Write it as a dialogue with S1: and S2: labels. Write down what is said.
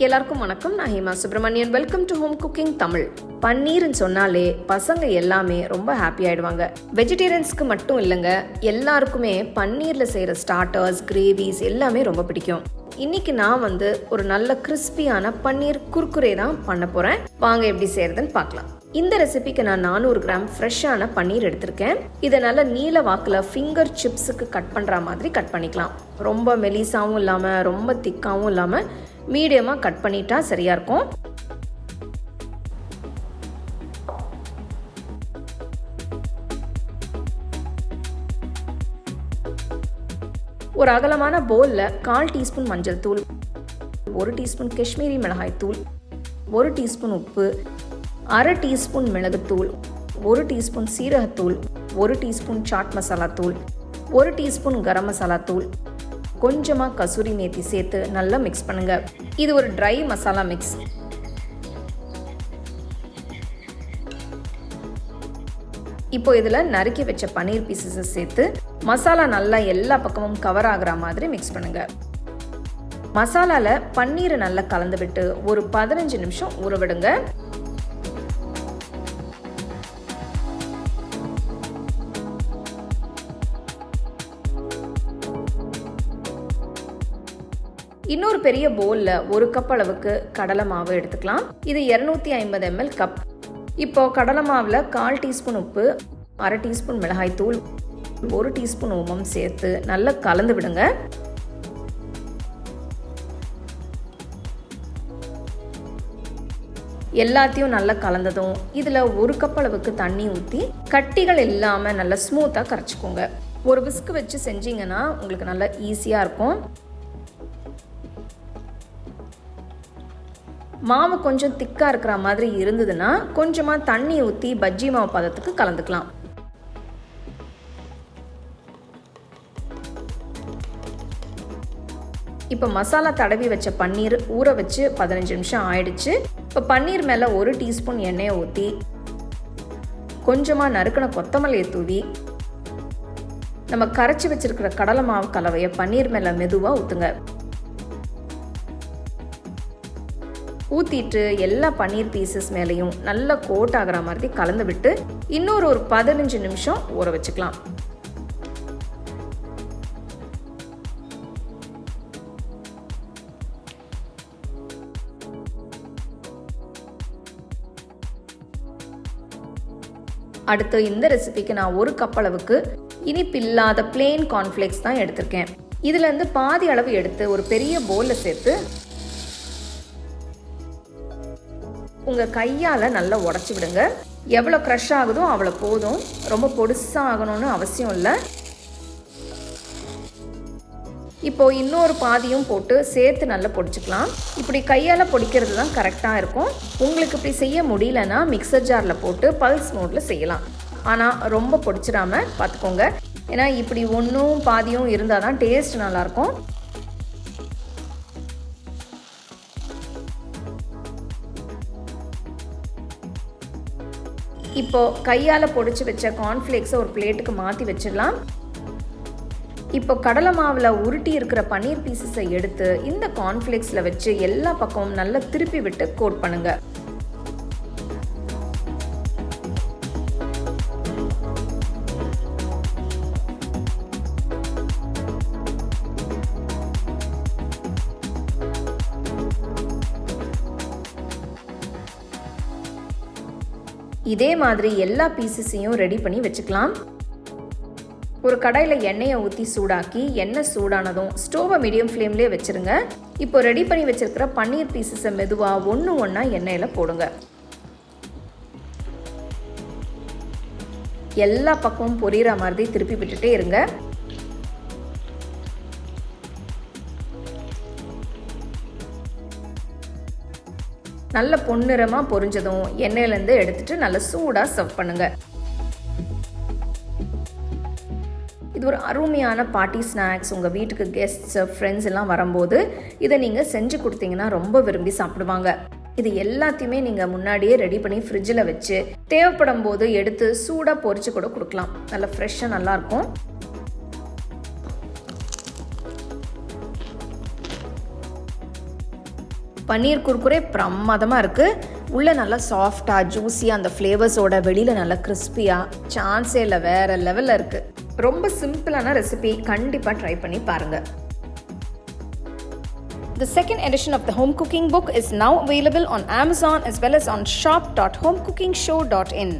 S1: எல்லாருக்கும் வணக்கம். நான் Hema Subramanian. Welcome to home cooking Tamil. பன்னீர்னு சொன்னாலே பசங்க எல்லாமே ரொம்ப ஹாப்பி ஆயிடுவாங்க. வெஜிடேரியன்ஸ்க்கு மட்டும் இல்லைங்க, எல்லாருக்குமே பன்னீரில் செய்கிற ஸ்டார்டர்ஸ், கிரேவிஸ் எல்லாமே ரொம்ப பிடிக்கும். இன்னைக்கு நான் ஒரு நல்ல கிறிஸ்பியான பன்னீர் குர்குரே தான் பண்ண போகிறேன். வாங்க எப்படி செய்கிறதுன்னு பார்க்கலாம். இந்த ரெசிபிக்கு நான் 400 கிராம் ஃப்ரெஷ்ஷான பன்னீர் எடுத்திருக்கேன். இதை நல்லா நீல வாக்கில் ஃபிங்கர் சிப்ஸுக்கு கட் பண்ணுற மாதிரி கட் பண்ணிக்கலாம். ரொம்ப மெலிசாவும் இல்லாமல் ரொம்ப திக்காகவும் இல்லாமல் மீடியமாக கட் பண்ணிட்டா சரியாக இருக்கும். ஒரு அகலமான பவுலில் 1/4 டீஸ்பூன் மஞ்சள் தூள், 1 டீஸ்பூன் காஷ்மீரி மிளகாய் தூள், 1 டீஸ்பூன் உப்பு, 1/2 டீஸ்பூன் மிளகுத்தூள், 1 டீஸ்பூன் சீரகத்தூள், 1 டீஸ்பூன் சாட் மசாலா தூள், 1 டீஸ்பூன் கரம் மசாலா தூள், கொஞ்சமாக கசூரி மேத்தி சேர்த்து நல்லா மிக்ஸ் பண்ணுங்க. இது ஒரு ட்ரை மசாலா மிக்ஸ். இப்போ இதில் நறுக்கி வச்ச பன்னீர் பீசஸை சேர்த்து மசாலா நல்லா எல்லா பக்கமும் கவர் ஆகிற மாதிரி மிக்ஸ் பண்ணுங்க. மசாலாவில் பன்னீரை நல்லா கலந்து விட்டு ஒரு 15 நிமிஷம் ஊற விடுங்க. இன்னொரு பெரிய பவுலில் 1 கப் அளவுக்கு கடலை மாவு எடுத்துக்கலாம். இது 250 ml கப். இப்போ கடலை மாவில் 1/4 டீஸ்பூன் உப்பு, 1/2 டீஸ்பூன் மிளகாய் தூள், 1 டீஸ்பூன் ஓமம் சேர்த்து நல்லா கலந்து விடுங்க. எல்லாத்தையும் நல்லா கலந்ததும் இதில் 1 கப் அளவுக்கு தண்ணி ஊற்றி கட்டிகள் இல்லாமல் நல்லா ஸ்மூத்தாக கரைச்சிக்கோங்க. ஒரு விஸ்க் வச்சு செஞ்சீங்கன்னா உங்களுக்கு நல்லா ஈஸியாக இருக்கும். மாவு கொஞ்சம் திக்காக இருக்கிற மாதிரி இருந்ததுன்னா கொஞ்சமாக தண்ணி ஊற்றி பஜ்ஜி மாவு பதத்துக்கு கலந்துக்கலாம். இப்போ மசாலா தடவி வச்ச பன்னீர் ஊற வச்சு 15 நிமிஷம் ஆயிடுச்சு. இப்போ பன்னீர் மேலே 1 டீஸ்பூன் எண்ணெயை ஊற்றி கொஞ்சமாக நறுக்கின கொத்தமல்லியை தூவி நம்ம கரைச்சி வச்சிருக்கிற கடலை மாவு கலவையை பன்னீர் மேலே மெதுவாக ஊற்றுங்க. ஊற்றிட்டு எல்லா பன்னீர் பீசஸ் மேலேயும் நல்லா கோட் ஆகிற மாதிரி கலந்து விட்டு இன்னொரு 15 நிமிஷம் ஊற வச்சுக்கலாம். அடுத்து இந்த ரெசிபிக்கு நான் 1 கப் அளவுக்கு இனிப்பில்லாத பிளெயின் கார்ன்ஃப்ளேக்ஸ் தான் எடுத்திருக்கேன். இதுலேருந்து பாதி அளவு எடுத்து ஒரு பெரிய பவுலில் சேர்த்து உங்கள் கையால் நல்லா உடச்சி விடுங்க. எவ்வளோ க்ரஷ் ஆகுதோ அவ்வளோ போதும். ரொம்ப பொடிசாக ஆகணும்னு அவசியம் இல்லை. இப்போது இன்னொரு பாதியும் போட்டு சேர்த்து நல்லா பொடிச்சுக்கலாம். இப்படி கையால் பொடிக்கிறது தான் கரெக்டாக இருக்கும். உங்களுக்கு இப்படி செய்ய முடியலன்னா மிக்சர் ஜாரில் போட்டு பல்ஸ் மோடில் செய்யலாம். ஆனால் ரொம்ப பொடிச்சிடாமல் பார்த்துக்கோங்க. ஏன்னா இப்படி ஒன்றும் பாதியும் இருந்தால் தான் டேஸ்ட் நல்லாயிருக்கும். இப்போ கையால் பொடிச்சு வச்ச கார்ன்ஃப்ளேக்ஸை ஒரு பிளேட்டுக்கு மாற்றி வச்சிடலாம். இப்போ கடலை மாவில் உருட்டி இருக்கிற பன்னீர் பீசஸை எடுத்து இந்த கார்ன்ஃப்ளேக்ஸில் வச்சு எல்லா பக்கமும் நல்லா திருப்பி விட்டு கோட் பண்ணுங்க. இதே மாதிரி எல்லா பீசஸையும் ரெடி பண்ணி வச்சுக்கலாம். ஒரு கடாயில் எண்ணெயை ஊற்றி சூடாக்கி எண்ணெய் சூடானதும் ஸ்டோவை மீடியம் ஃப்ளேம்லேயே வச்சுருங்க. இப்போ ரெடி பண்ணி வச்சுருக்கிற பன்னீர் பீசஸை மெதுவாக ஒன்றா எண்ணெயில் போடுங்க. எல்லா பக்கமும் பொரியிற மாதிரி திருப்பி விட்டுட்டே இருங்க. நல்ல பொன்னிறமாக பொரிஞ்சதும் எண்ணெயிலேருந்து எடுத்துட்டு நல்லா சூடாக சர்வ் பண்ணுங்க. இது ஒரு அருமையான பார்ட்டி ஸ்நாக்ஸ். உங்கள் வீட்டுக்கு கெஸ்ட்ஸ், ஃப்ரெண்ட்ஸ் எல்லாம் வரும்போது இதை நீங்கள் செஞ்சு கொடுத்தீங்கன்னா ரொம்ப விரும்பி சாப்பிடுவாங்க. இது எல்லாத்தையுமே நீங்கள் முன்னாடியே ரெடி பண்ணி ஃப்ரிட்ஜில் வச்சு தேவைப்படும் போது எடுத்து சூடாக பொரிச்சு கூட கொடுக்கலாம். நல்லா ஃப்ரெஷ்ஷாக நல்லாயிருக்கும். பன்னீர் குர்குரே பிரமாதமாக இருக்குது. உள்ளே நல்லா சாஃப்டாக ஜூஸியாக அந்த ஃப்ளேவர்ஸோட, வெளியில் நல்லா கிறிஸ்பியாக, சான்ஸே இல்லை, வேறு லெவலில் இருக்குது. ரொம்ப சிம்பிளான ரெசிபி, கண்டிப்பாக ட்ரை பண்ணி பாருங்கள். The second edition of the Home Cooking book is now available on Amazon as well as on shop.homecookingshow.in.